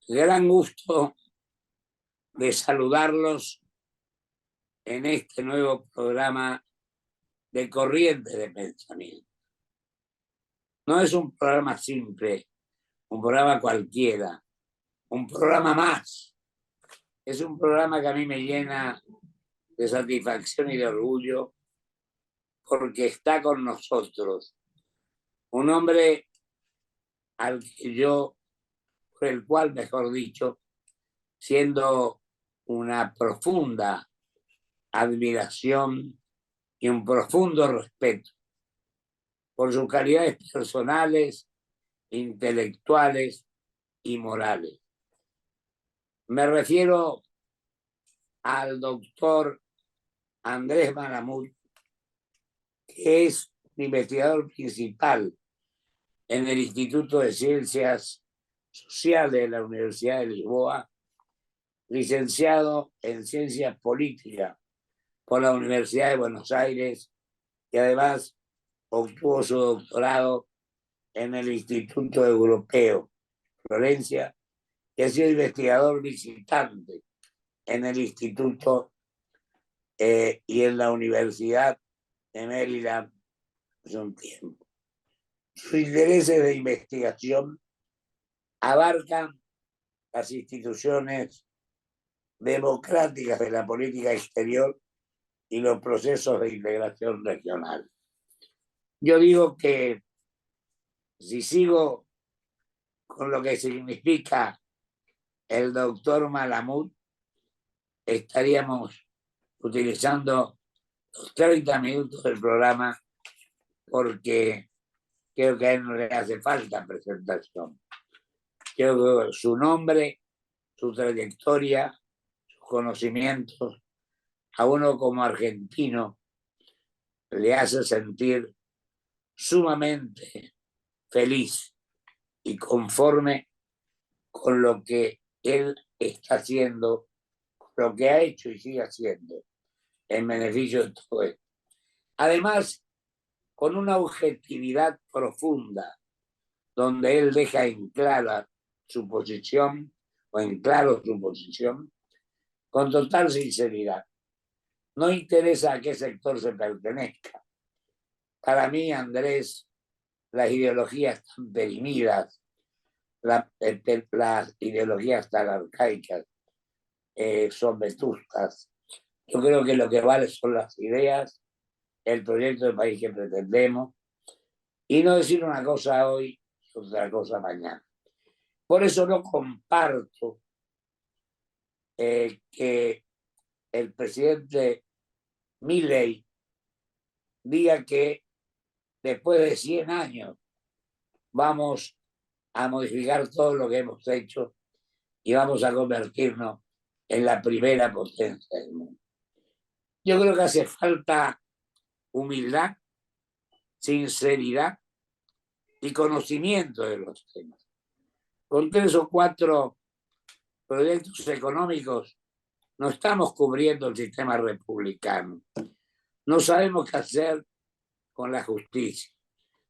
Gran gusto de saludarlos en este nuevo programa de Corrientes de Pensamiento. No es un programa simple, un programa cualquiera, un programa más. Es un programa que a mí me llena de satisfacción y de orgullo porque está con nosotros un hombre al que yo, por el cual, mejor dicho, siendo una profunda admiración y un profundo respeto por sus calidades personales, intelectuales y morales. Me refiero al doctor Andrés Malamud, que es investigador principal en el Instituto de Ciencias Sociales de la Universidad de Lisboa, licenciado en Ciencias Políticas por la Universidad de Buenos Aires y además obtuvo su doctorado en el Instituto Europeo, Florencia, y ha sido investigador visitante en el Instituto y en la Universidad de Maryland hace un tiempo. Sus intereses de investigación abarcan las instituciones democráticas de la política exterior y los procesos de integración regional. Yo digo que si sigo con lo que significa el doctor Malamud, estaríamos utilizando los 30 minutos del programa porque creo que a él no le hace falta presentación. Creo que su nombre, su trayectoria, sus conocimientos, a uno como argentino le hace sentir sumamente feliz y conforme con lo que él está haciendo, lo que ha hecho y sigue haciendo en beneficio de todo esto. Además, con una objetividad profunda, donde él deja en clara su posición, o en claro su posición, con total sinceridad. No interesa a qué sector se pertenezca. Para mí, Andrés, las ideologías están perimidas, las ideologías tan arcaicas, son vetustas. Yo creo que lo que vale son las ideas, el proyecto de país que pretendemos, y no decir una cosa hoy y otra cosa mañana. Por eso no comparto que el presidente Milei diga que después de 100 años vamos a modificar todo lo que hemos hecho y vamos a convertirnos en la primera potencia del mundo. Yo creo que hace falta humildad, sinceridad y conocimiento de los temas. Con 3 o 4 proyectos económicos no estamos cubriendo el sistema republicano. No sabemos qué hacer con la justicia.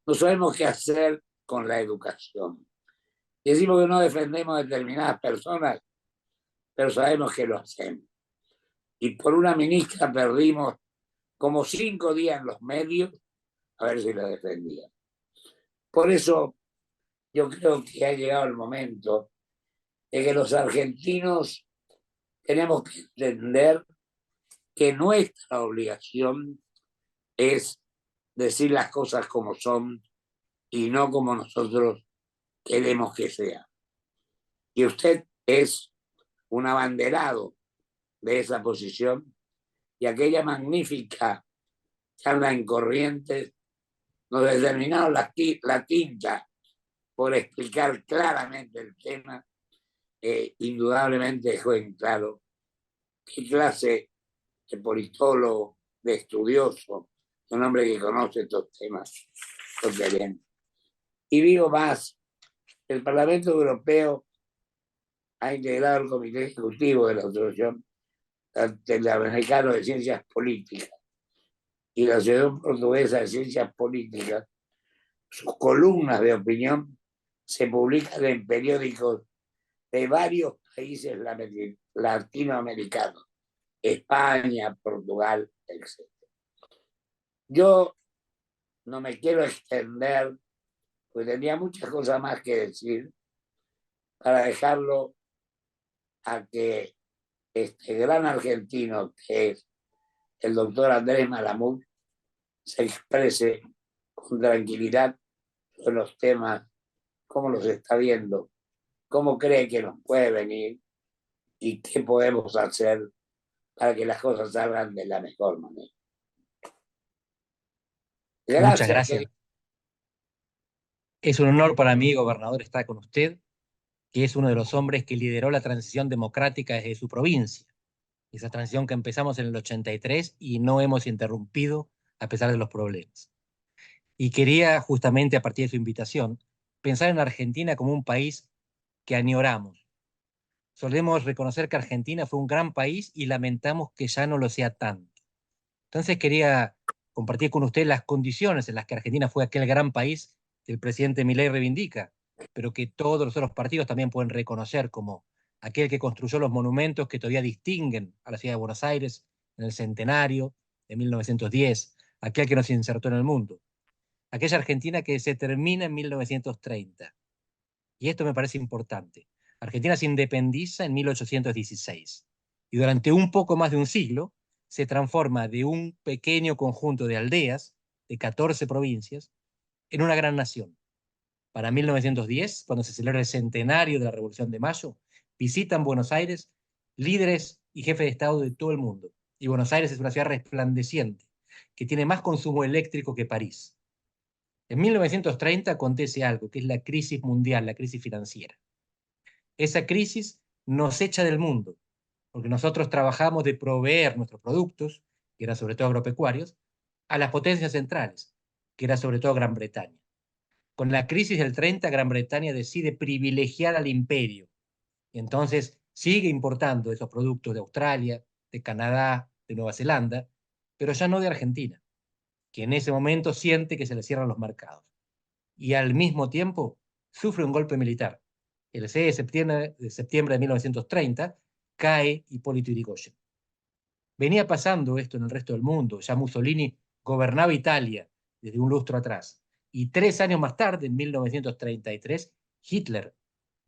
No sabemos qué hacer con la educación. Decimos que no defendemos a determinadas personas, pero sabemos que lo hacemos. Y por una ministra perdimos como 5 días en los medios a ver si lo defendían. Por eso yo creo que ha llegado el momento de que los argentinos tenemos que entender que nuestra obligación es decir las cosas como son y no como nosotros queremos que sean. Y usted es un abanderado de esa posición y aquella magnífica charla en Corrientes nos determinaron la tinta por explicar claramente el tema. Indudablemente dejó en claro qué clase de politólogo, de estudioso, un hombre que conoce estos temas bien. Y digo más, el Parlamento Europeo ha integrado el Comité Ejecutivo de la Asociación Latinoamericana de Ciencias Políticas y la Asociación Portuguesa de Ciencias Políticas. Sus columnas de opinión se publican en periódicos de varios países latinoamericanos, España, Portugal, etc. Yo no me quiero extender, pues tenía muchas cosas más que decir, para dejarlo a que este gran argentino que es el doctor Andrés Malamud se exprese con tranquilidad sobre los temas, cómo los está viendo, cómo cree que nos puede venir y qué podemos hacer para que las cosas salgan de la mejor manera. Muchas Gracias, gracias. querido. Es un honor para mí, gobernador, estar con usted, que es uno de los hombres que lideró la transición democrática desde su provincia. Esa transición que empezamos en el 83 y no hemos interrumpido a pesar de los problemas. Y quería, justamente a partir de su invitación, pensar en Argentina como un país que añoramos. Solemos reconocer que Argentina fue un gran país y lamentamos que ya no lo sea tanto. Entonces quería compartir con usted las condiciones en las que Argentina fue aquel gran país que el presidente Milei reivindica, pero que todos los otros partidos también pueden reconocer como aquel que construyó los monumentos que todavía distinguen a la ciudad de Buenos Aires en el centenario de 1910, aquel que nos insertó en el mundo, aquella Argentina que se termina en 1930. Y esto me parece importante. Argentina se independiza en 1816 y durante un poco más de un siglo se transforma de un pequeño conjunto de aldeas de 14 provincias en una gran nación. Para 1910, cuando se celebra el centenario de la Revolución de Mayo, visitan Buenos Aires líderes y jefes de Estado de todo el mundo. Y Buenos Aires es una ciudad resplandeciente, que tiene más consumo eléctrico que París. En 1930 acontece algo, que es la crisis mundial, la crisis financiera. Esa crisis nos echa del mundo, porque nosotros trabajamos de proveer nuestros productos, que eran sobre todo agropecuarios, a las potencias centrales, que era sobre todo Gran Bretaña. Con la crisis del 30, Gran Bretaña decide privilegiar al imperio, y entonces sigue importando esos productos de Australia, de Canadá, de Nueva Zelanda, pero ya no de Argentina, que en ese momento siente que se le cierran los mercados. Y al mismo tiempo sufre un golpe militar. El 6 de septiembre de 1930 cae Hipólito Yrigoyen. Venía pasando esto en el resto del mundo. Ya Mussolini gobernaba Italia desde un lustro atrás. Y 3 años más tarde, en 1933, Hitler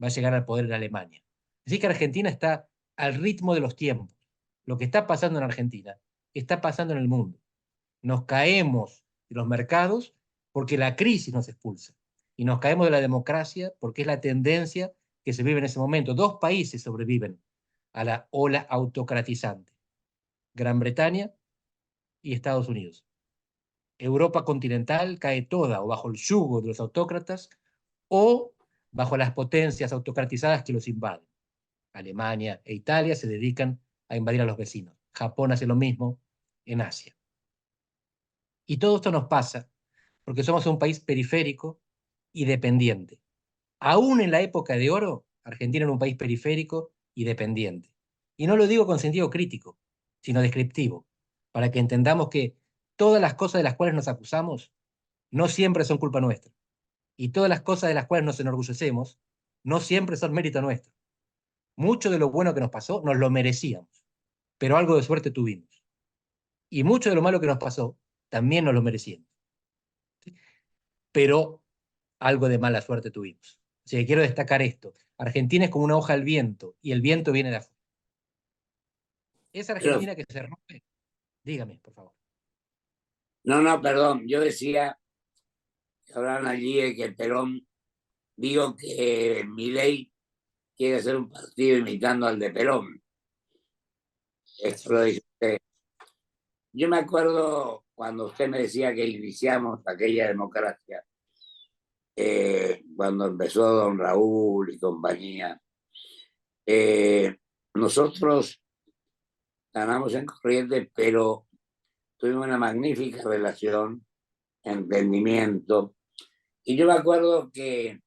va a llegar al poder en Alemania. Así que Argentina está al ritmo de los tiempos. Lo que está pasando en Argentina está pasando en el mundo. Nos caemos de los mercados porque la crisis nos expulsa. Y nos caemos de la democracia porque es la tendencia que se vive en ese momento. Dos países sobreviven a la ola autocratizante: Gran Bretaña y Estados Unidos. Europa continental cae toda o bajo el yugo de los autócratas o bajo las potencias autocratizadas que los invaden. Alemania e Italia se dedican a invadir a los vecinos. Japón hace lo mismo en Asia. Y todo esto nos pasa porque somos un país periférico y dependiente. Aún en la época de oro, Argentina era un país periférico y dependiente. Y no lo digo con sentido crítico, sino descriptivo, para que entendamos que todas las cosas de las cuales nos acusamos no siempre son culpa nuestra. Y todas las cosas de las cuales nos enorgullecemos no siempre son mérito nuestro. Mucho de lo bueno que nos pasó nos lo merecíamos, pero algo de suerte tuvimos. Y mucho de lo malo que nos pasó también nos lo merecíamos, pero algo de mala suerte tuvimos. Así que quiero destacar esto. Argentina es como una hoja al viento y el viento viene de afuera. Esa Pero, Argentina que se rompe, dígame, por favor. no, no, perdón. Yo decía que hablan allí de que Perón dijo que Milei quiere hacer un partido imitando al de Perón. Esto Así lo es. dice usted. Yo me acuerdo cuando usted me decía que iniciamos aquella democracia, cuando empezó don Raúl y compañía. Eh, Nosotros ganamos en Corrientes, pero tuvimos una magnífica relación, entendimiento. Y yo me acuerdo que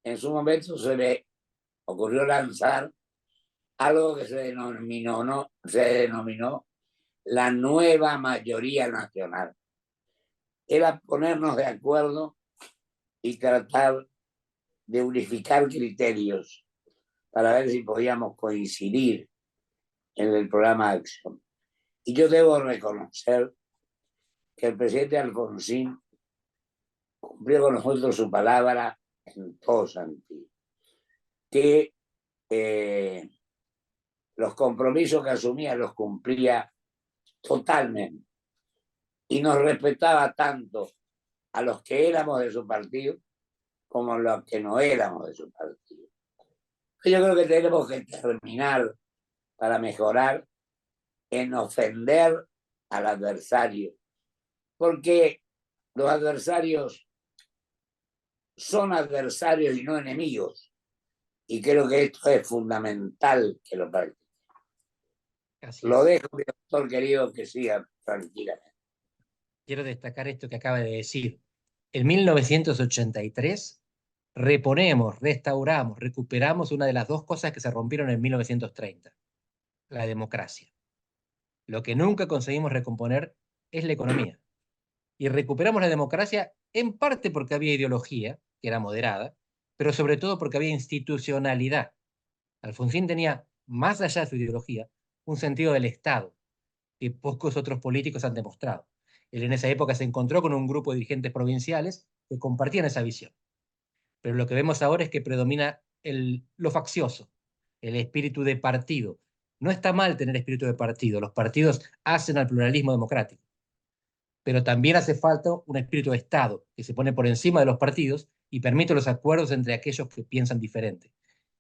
en su momento se le ocurrió lanzar algo que se denominó la nueva mayoría nacional. Era ponernos de acuerdo y tratar de unificar criterios para ver si podíamos coincidir en el programa de acción. Y yo debo reconocer que el presidente Alfonsín cumplió con nosotros su palabra en todo sentido, que los compromisos que asumía los cumplía totalmente y nos respetaba tanto a los que éramos de su partido como a los que no éramos de su partido. Yo creo que tenemos que terminar para mejorar en ofender al adversario, porque los adversarios son adversarios y no enemigos, y creo que esto es fundamental que lo practiquen. Lo dejo, mi doctor querido, que siga tranquilamente. Quiero destacar esto que acaba de decir. En 1983 reponemos, restauramos, recuperamos una de las dos cosas que se rompieron en 1930, la democracia. Lo que nunca conseguimos recomponer es la economía. Y recuperamos la democracia en parte porque había ideología, que era moderada, pero sobre todo porque había institucionalidad. Alfonsín tenía, más allá de su ideología, un sentido del Estado, que pocos otros políticos han demostrado. Él en esa época se encontró con un grupo de dirigentes provinciales que compartían esa visión. Pero lo que vemos ahora es que predomina lo faccioso, el espíritu de partido. No está mal tener espíritu de partido, los partidos hacen al pluralismo democrático, pero también hace falta un espíritu de Estado que se pone por encima de los partidos y permite los acuerdos entre aquellos que piensan diferente.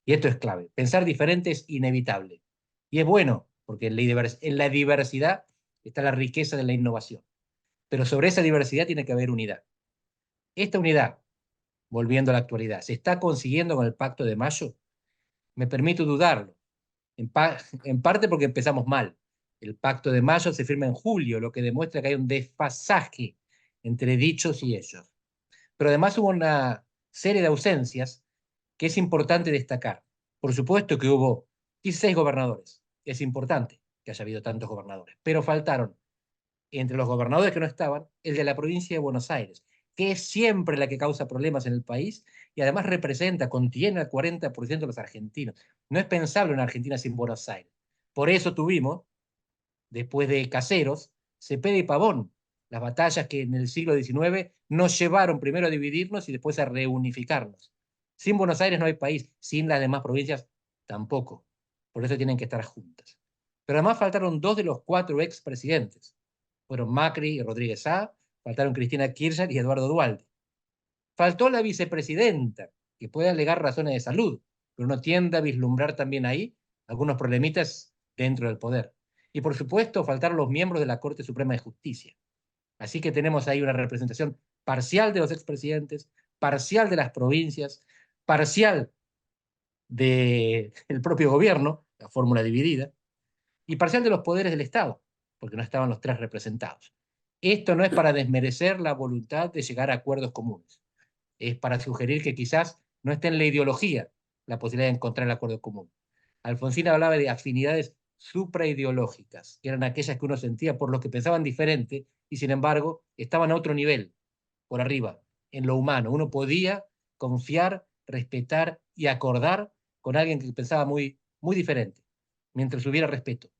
Y esto es clave. Pensar diferente es inevitable. Y es bueno, porque en la diversidad está la riqueza de la innovación. Pero sobre esa diversidad tiene que haber unidad. Esta unidad, volviendo a la actualidad, ¿se está consiguiendo con el Pacto de Mayo? Me permito dudarlo, en parte porque empezamos mal. El Pacto de Mayo se firma en julio, lo que demuestra que hay un desfasaje entre dichos y hechos. Pero además hubo una serie de ausencias que es importante destacar. Por supuesto que hubo 16 gobernadores. Es importante que haya habido tantos gobernadores, pero faltaron, entre los gobernadores que no estaban, el de la provincia de Buenos Aires, que es siempre la que causa problemas en el país y además representa, contiene al 40% de los argentinos. No es pensable una Argentina sin Buenos Aires. Por eso tuvimos, después de Caseros, Cepeda y Pavón, las batallas que en el siglo XIX nos llevaron primero a dividirnos y después a reunificarnos. Sin Buenos Aires no hay país, sin las demás provincias tampoco. Por eso tienen que estar juntas. Pero además faltaron dos de los cuatro expresidentes. Fueron Macri y Rodríguez A, faltaron Cristina Kirchner y Eduardo Duhalde. Faltó la vicepresidenta, que puede alegar razones de salud, pero uno tiende a vislumbrar también ahí algunos problemitas dentro del poder. Y por supuesto, faltaron los miembros de la Corte Suprema de Justicia. Así que tenemos ahí una representación parcial de los expresidentes, parcial de las provincias, parcial del propio gobierno, la fórmula dividida, y parcial de los poderes del Estado, porque no estaban los tres representados. Esto no es para desmerecer la voluntad de llegar a acuerdos comunes, es para sugerir que quizás no esté en la ideología la posibilidad de encontrar el acuerdo común. Alfonsín hablaba de afinidades supraideológicas, que eran aquellas que uno sentía por los que pensaban diferente y sin embargo estaban a otro nivel, por arriba, en lo humano. Uno podía confiar, respetar y acordar con alguien que pensaba muy diferente, mientras hubiera respeto.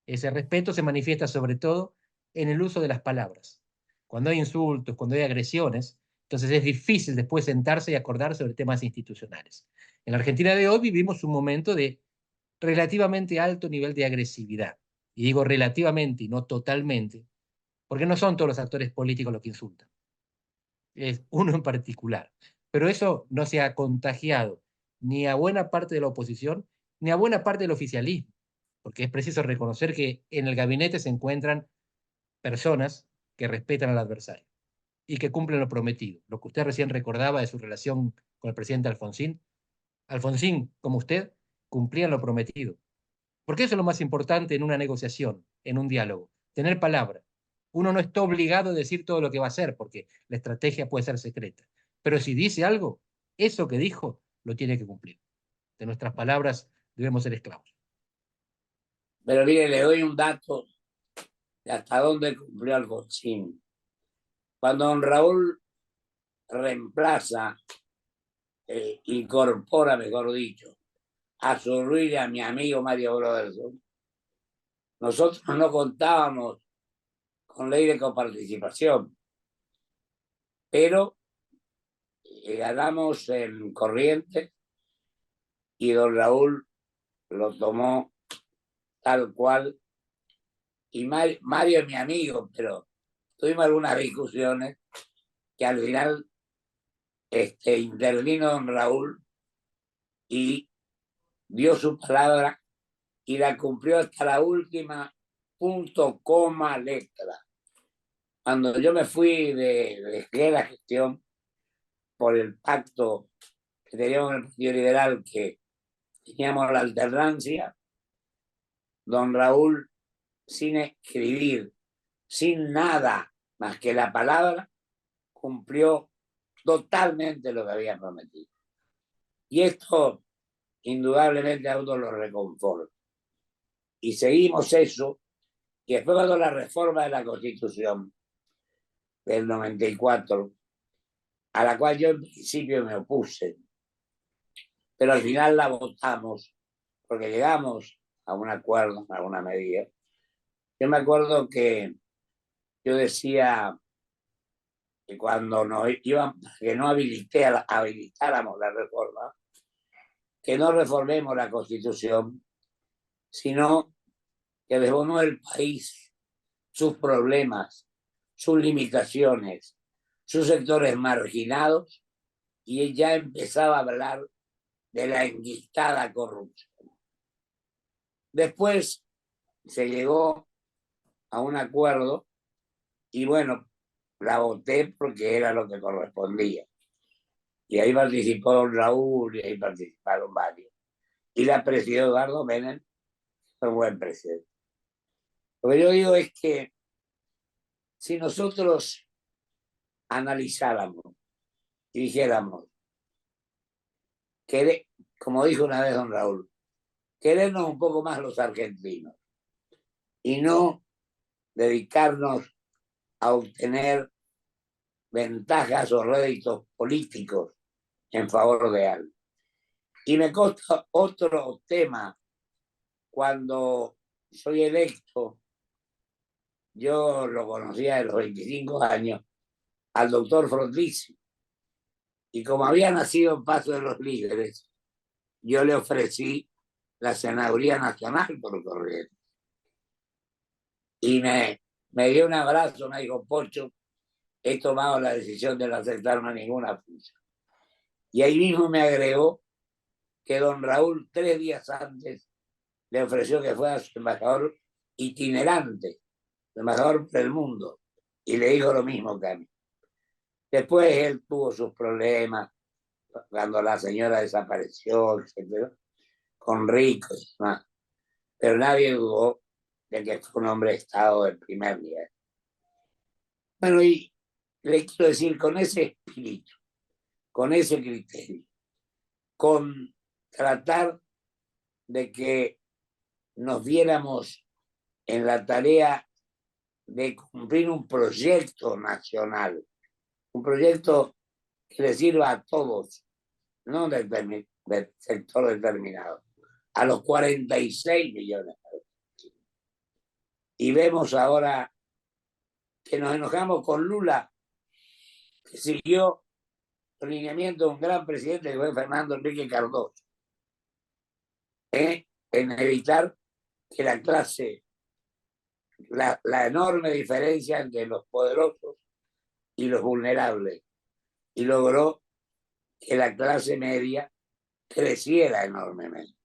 Ese respeto se manifiesta sobre todo en el uso de las palabras. Cuando hay insultos, cuando hay agresiones, entonces es difícil después sentarse y acordar sobre temas institucionales. En la Argentina de hoy vivimos un momento de relativamente alto nivel de agresividad. Y digo relativamente y no totalmente, porque no son todos los actores políticos los que insultan. Es uno en particular. Pero eso no se ha contagiado ni a buena parte de la oposición, ni a buena parte del oficialismo, porque es preciso reconocer que en el gabinete se encuentran personas que respetan al adversario y que cumplen lo prometido. Lo que usted recién recordaba de su relación con el presidente Alfonsín. Alfonsín, como usted, cumplían lo prometido. Porque eso es lo más importante en una negociación, en un diálogo, tener palabra. Uno no está obligado a decir todo lo que va a hacer, porque la estrategia puede ser secreta. Pero si dice algo, eso que dijo lo tiene que cumplir. De nuestras palabras debemos ser esclavos. Pero mire, le doy un dato de hasta dónde cumplió Alfonsín. Cuando don Raúl reemplaza, incorpora, mejor dicho, a su ruina a mi amigo Mario Broderson. Nosotros no contábamos con ley de coparticipación, pero ganamos en Corrientes y don Raúl lo tomó tal cual. Y Mario es mi amigo, pero tuvimos algunas discusiones que al final intervino don Raúl y dio su palabra y la cumplió hasta la última punto, coma, letra. Cuando yo me fui de la gestión por el pacto que teníamos en el Partido Liberal, que teníamos la alternancia, don Raúl, sin escribir, sin nada más que la palabra, cumplió totalmente lo que había prometido. Y esto indudablemente a uno lo reconforta. Y seguimos eso, y después cuando la reforma de la Constitución del 94, a la cual yo en principio me opuse, pero al final la votamos, porque llegamos a un acuerdo, a una medida. Yo me acuerdo que yo decía que cuando nos iban, que no habilitáramos la reforma, que no reformemos la Constitución, sino que dejemos el país, sus problemas, sus limitaciones, sus sectores marginados, y él ya empezaba a hablar de la enquistada corrupción. Después se llegó a un acuerdo y bueno, la voté porque era lo que correspondía. Y ahí participó don Raúl y ahí participaron varios. Y la presidió Eduardo Menem, fue un buen presidente. Lo que yo digo es que si nosotros analizáramos y dijéramos, que, como dijo una vez don Raúl, querernos un poco más los argentinos y no dedicarnos a obtener ventajas o réditos políticos en favor de algo. Y me consta otro tema, cuando soy electo, yo lo conocía de los 25 años, al doctor Frondizi, y como había nacido en Paso de los Líderes, yo le ofrecí la senaduría nacional por Corrientes. Y me dio un abrazo, me dijo, Pocho, he tomado la decisión de no aceptarme ninguna función. Y ahí mismo me agregó que don Raúl 3 días antes le ofreció que fuera su embajador itinerante, embajador del mundo, y le dijo lo mismo que a mí. Después él tuvo sus problemas cuando la señora desapareció, etc., con Rico y demás, pero nadie dudó de que fue un hombre de Estado del primer nivel. Bueno, y le quiero decir, con ese espíritu, con ese criterio, con tratar de que nos viéramos en la tarea de cumplir un proyecto nacional, un proyecto que le sirva a todos, no del sector determinado, a los 46 millones. Y vemos ahora que nos enojamos con Lula, que siguió el lineamiento de un gran presidente que fue Fernando Enrique Cardoso, en evitar que la clase, la enorme diferencia entre los poderosos y los vulnerables, y logró que la clase media creciera enormemente.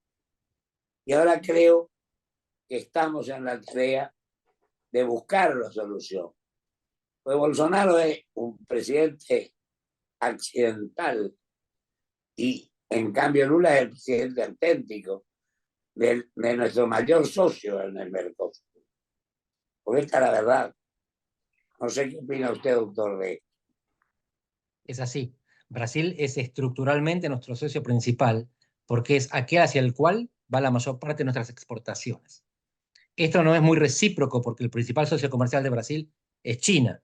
Y ahora creo que estamos en la tarea de buscar la solución. Pues Bolsonaro es un presidente accidental y en cambio Lula es el presidente auténtico de nuestro mayor socio en el Mercosur. Porque esta es la verdad. No sé qué opina usted, doctor, de esto. Es así. Brasil es estructuralmente nuestro socio principal porque es aquel hacia el cual va la mayor parte de nuestras exportaciones. Esto no es muy recíproco porque el principal socio comercial de Brasil es China,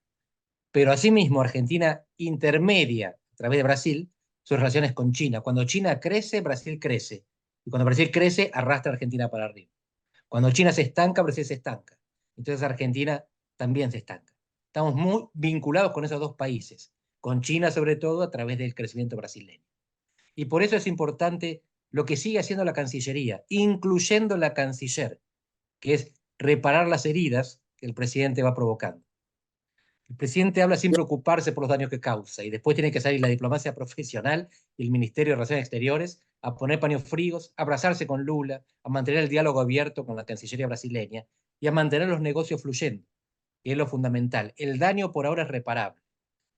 pero asimismo Argentina intermedia a través de Brasil sus relaciones con China. Cuando China crece, Brasil crece. Y cuando Brasil crece, arrastra a Argentina para arriba. Cuando China se estanca, Brasil se estanca. Entonces Argentina también se estanca. Estamos muy vinculados con esos dos países, con China sobre todo a través del crecimiento brasileño. Y por eso es importante lo que sigue haciendo la Cancillería, incluyendo la canciller, que es reparar las heridas que el presidente va provocando. El presidente habla sin preocuparse por los daños que causa y después tiene que salir la diplomacia profesional y el Ministerio de Relaciones Exteriores a poner paños fríos, a abrazarse con Lula, a mantener el diálogo abierto con la Cancillería brasileña y a mantener los negocios fluyendo, que es lo fundamental. El daño por ahora es reparable.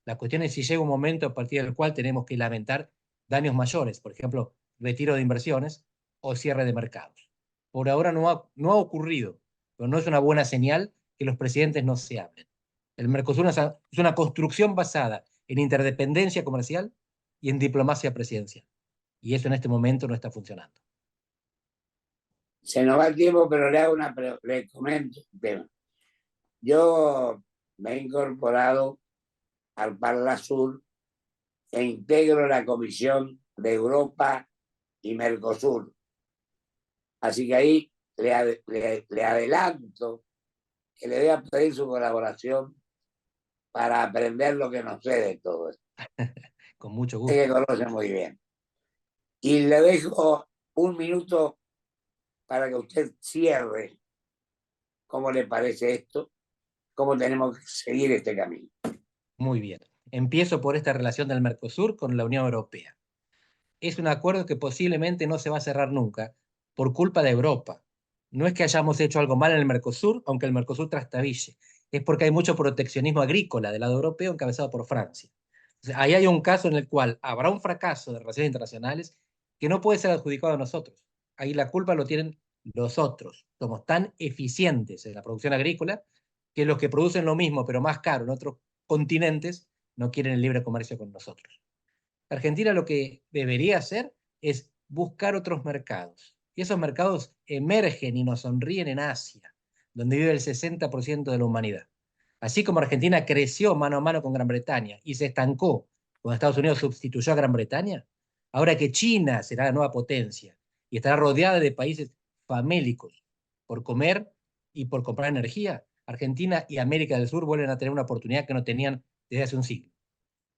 La cuestión es si llega un momento a partir del cual tenemos que lamentar daños mayores, por ejemplo, retiro de inversiones o cierre de mercados. Por ahora no ha ocurrido, pero no es una buena señal que los presidentes no se hablen. El Mercosur es una construcción basada en interdependencia comercial y en diplomacia presidencial. Y eso en este momento no está funcionando. Se nos va el tiempo, pero le comento un tema. Yo me he incorporado al Parla Sur e integro la Comisión de Europa y Mercosur. Así que ahí le adelanto que le voy a pedir su colaboración para aprender lo que no sé de todo esto. Con mucho gusto. Que conoce muy bien. Y le dejo un minuto para que usted cierre cómo le parece esto, cómo tenemos que seguir este camino. Muy bien. Empiezo por esta relación del Mercosur con la Unión Europea. Es un acuerdo que posiblemente no se va a cerrar nunca por culpa de Europa. No es que hayamos hecho algo mal en el Mercosur, aunque el Mercosur trastabille. Es porque hay mucho proteccionismo agrícola del lado europeo encabezado por Francia. Entonces, ahí hay un caso en el cual habrá un fracaso de relaciones internacionales que no puede ser adjudicado a nosotros. Ahí la culpa lo tienen los otros. Somos tan eficientes en la producción agrícola que los que producen lo mismo pero más caro en otros continentes no quieren el libre comercio con nosotros. Argentina lo que debería hacer es buscar otros mercados. Y esos mercados emergen y nos sonríen en Asia, donde vive el 60% de la humanidad. Así como Argentina creció mano a mano con Gran Bretaña y se estancó cuando Estados Unidos sustituyó a Gran Bretaña, ahora que China será la nueva potencia y estará rodeada de países famélicos por comer y por comprar energía, Argentina y América del Sur vuelven a tener una oportunidad que no tenían desde hace un siglo: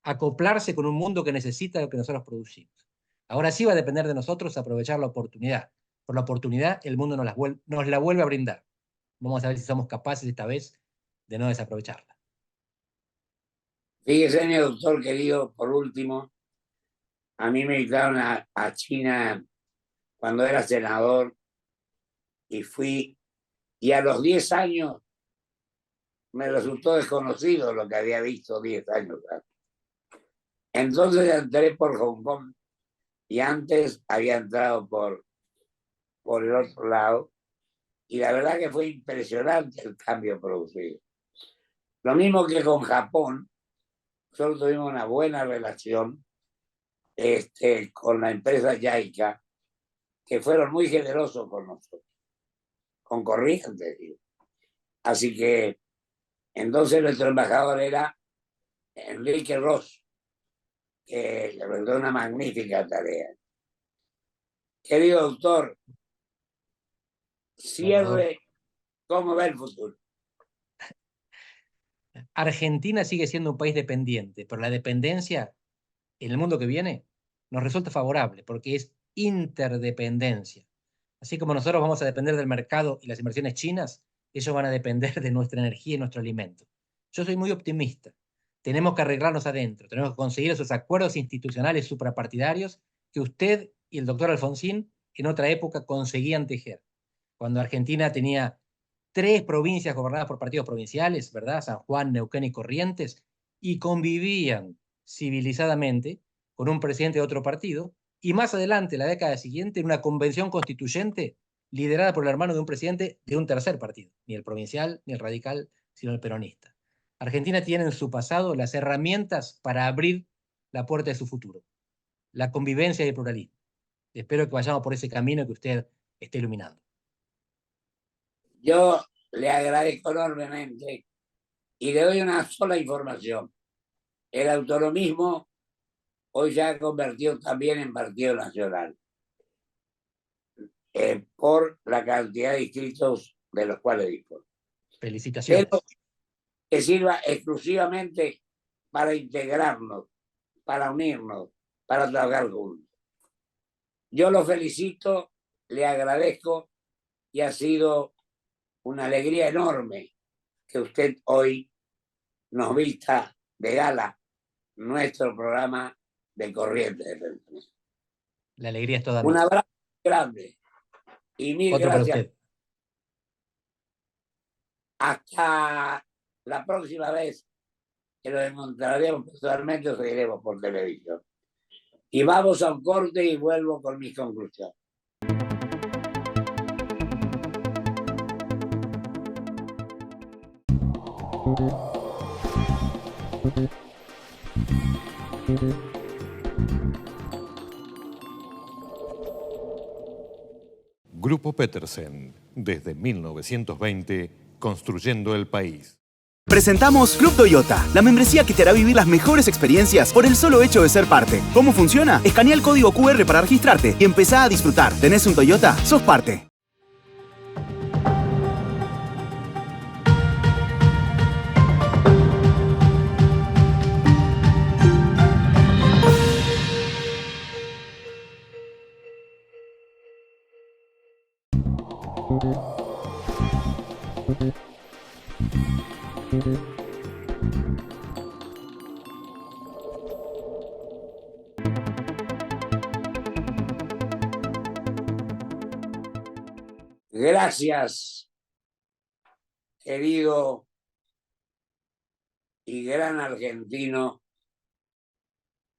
acoplarse con un mundo que necesita lo que nosotros producimos. Ahora sí va a depender de nosotros aprovechar la oportunidad. Por la oportunidad, el mundo nos la vuelve a brindar. Vamos a ver si somos capaces esta vez de no desaprovecharla. Fíjese, mi doctor querido, por último, a mí me invitaron a China cuando era senador y fui, y a los 10 años me resultó desconocido lo que había visto 10 años antes. Entonces entré por Hong Kong y antes había entrado por el otro lado y la verdad que fue impresionante el cambio producido. Lo mismo que con Japón, nosotros tuvimos una buena relación con la empresa Yaika, que fueron muy generosos con nosotros, con Corrientes. Así que entonces nuestro embajador era Enrique Ross, que le realizó una magnífica tarea. Querido doctor, Salvador, cierre cómo va el futuro. Argentina sigue siendo un país dependiente, pero la dependencia en el mundo que viene nos resulta favorable porque es interdependencia. Así como nosotros vamos a depender del mercado y las inversiones chinas, ellos van a depender de nuestra energía y nuestro alimento. Yo soy muy optimista. Tenemos que arreglarnos adentro, tenemos que conseguir esos acuerdos institucionales suprapartidarios que usted y el doctor Alfonsín en otra época conseguían tejer. Cuando Argentina tenía 3 provincias gobernadas por partidos provinciales, ¿verdad? San Juan, Neuquén y Corrientes, y convivían civilizadamente con un presidente de otro partido, y más adelante, la década siguiente, en una convención constituyente liderada por el hermano de un presidente de un tercer partido, ni el provincial, ni el radical, sino el peronista. Argentina tiene en su pasado las herramientas para abrir la puerta de su futuro: la convivencia y el pluralismo. Espero que vayamos por ese camino que usted esté iluminando. Yo le agradezco enormemente y le doy una sola información. El autonomismo hoy ya ha convertido también en partido nacional. por la cantidad de distritos de los cuales dispone. Felicitaciones. Pero que sirva exclusivamente para integrarnos, para unirnos, para trabajar juntos. Yo lo felicito, le agradezco y ha sido una alegría enorme que usted hoy nos vista de gala nuestro programa de Corrientes de Pensamiento. La alegría es toda Un mía. abrazo grande y mil Otro para gracias. usted. Hasta la próxima vez que nos encontraremos personalmente o seguiremos por televisión. Y vamos a un corte y vuelvo con mis conclusiones. Grupo Petersen, desde 1920, construyendo el país. Presentamos Club Toyota, la membresía que te hará vivir las mejores experiencias por el solo hecho de ser parte. ¿Cómo funciona? Escanea el código QR para registrarte y empezá a disfrutar. ¿Tenés un Toyota? ¡Sos parte! Gracias, querido y gran argentino,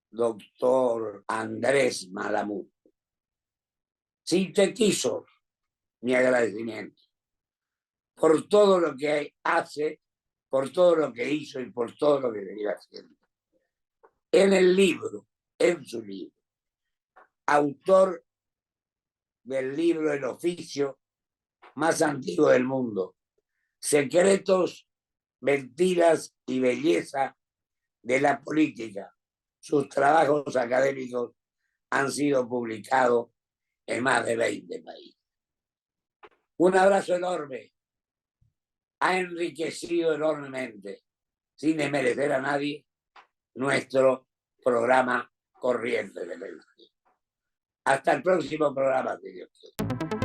doctor Andrés Malamud. Sintetizo mi agradecimiento por todo lo que hace, por todo lo que hizo y por todo lo que seguirá haciendo. En su libro, autor del libro El oficio más antiguo del mundo, Secretos, Mentiras y Belleza de la Política. Sus trabajos académicos han sido publicados en más de 20 países. Un abrazo enorme. Ha enriquecido enormemente, sin desmerecer a nadie, nuestro programa Corrientes de Pensamiento. Hasta el próximo programa, si Dios quiere.